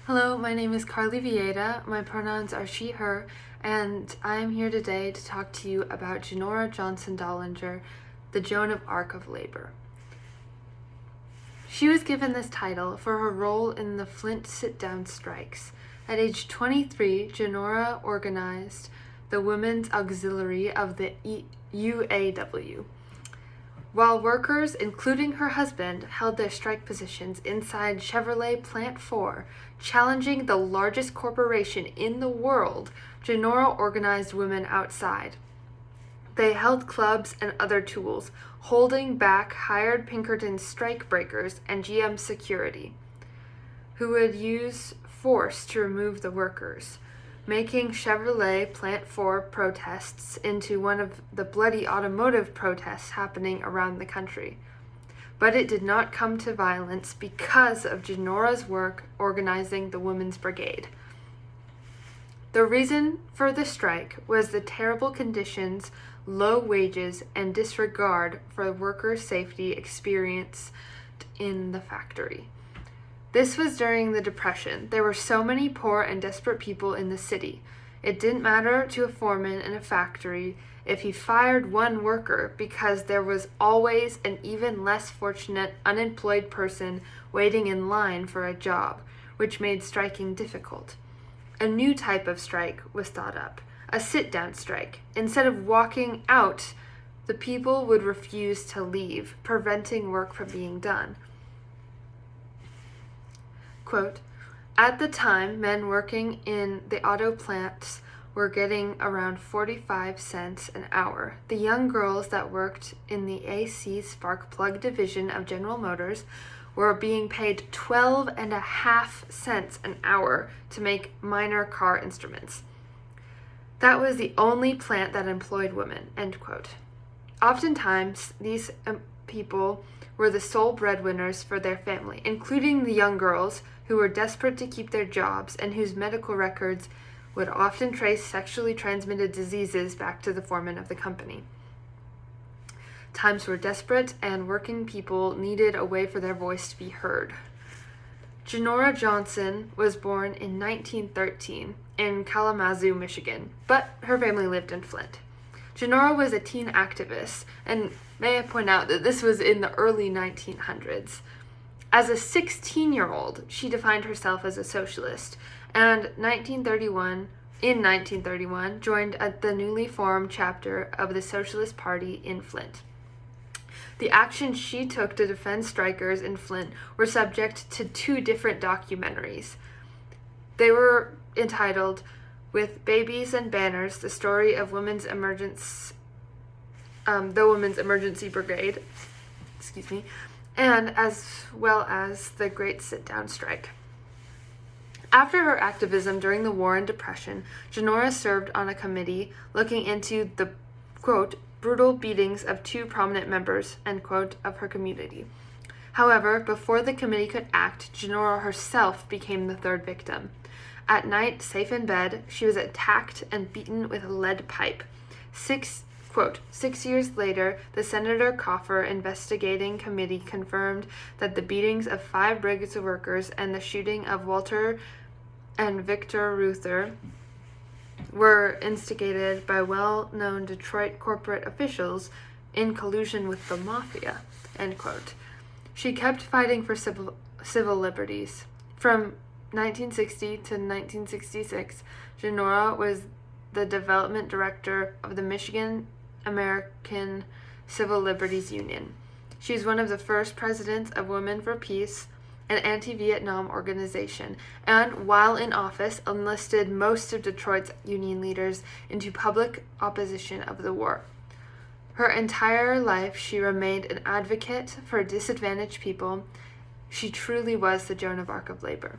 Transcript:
Hello, my name is Carly Vieta. My pronouns are she, her, and I am here today to talk to you about Genora Johnson Dollinger, the Joan of Arc of Labor. She was given this title for her role in the Flint sit-down strikes. At age 23, Genora organized the Women's Auxiliary of the UAW. While workers, including her husband, held their strike positions inside Chevrolet Plant 4, challenging the largest corporation in the world, Genora organized women outside. They held clubs and other tools, holding back hired Pinkerton strike breakers and GM security, who would use force to remove the workers, making Chevrolet Plant 4 protests into one of the bloody automotive protests happening around the country. But it did not come to violence because of Genora's work organizing the Women's Brigade. The reason for the strike was the terrible conditions, low wages, and disregard for worker safety experienced in the factory. This was during the Depression. There were so many poor and desperate people in the city. It didn't matter to a foreman in a factory if he fired one worker because there was always an even less fortunate unemployed person waiting in line for a job, which made striking difficult. A new type of strike was thought up, a sit-down strike. Instead of walking out, the people would refuse to leave, preventing work from being done. Quote, "At the time, men working in the auto plants were getting around 45 cents an hour. The young girls that worked in the AC spark plug division of General Motors were being paid 12.5 cents an hour to make minor car instruments. That was the only plant that employed women," end quote. Oftentimes, these people were the sole breadwinners for their family, including the young girls who were desperate to keep their jobs and whose medical records would often trace sexually transmitted diseases back to the foreman of the company. Times were desperate, and working people needed a way for their voice to be heard. Genora Johnson was born in 1913 in Kalamazoo, Michigan, but her family lived in Flint. Genora was a teen activist, and may I point out that this was in the early 1900s. As a 16-year-old, she defined herself as a socialist, and in 1931, joined at the newly formed chapter of the Socialist Party in Flint. The actions she took to defend strikers in Flint were subject to 2 different documentaries. They were entitled "With Babies and Banners: The Story of the Women's Emergency Brigade," and as well as "The Great Sit-Down Strike." After her activism during the War and Depression, Genora served on a committee looking into the, quote, "brutal beatings of 2 prominent members," end quote, of her community. However, before the committee could act, Genora herself became the 3rd victim. At night, safe in bed, she was attacked and beaten with a lead pipe. 6 years later, the Senator Coffer investigating committee confirmed that the beatings of 5 Briggs workers and the shooting of Walter and Victor Reuther were instigated by well-known Detroit corporate officials in collusion with the mafia, end quote. She kept fighting for civil liberties. From 1960 to 1966, Genora was the development director of the Michigan American Civil Liberties Union. She was one of the first presidents of Women for Peace, an anti-Vietnam organization, and while in office, enlisted most of Detroit's union leaders into public opposition of the war. Her entire life, she remained an advocate for disadvantaged people. She truly was the Joan of Arc of labor.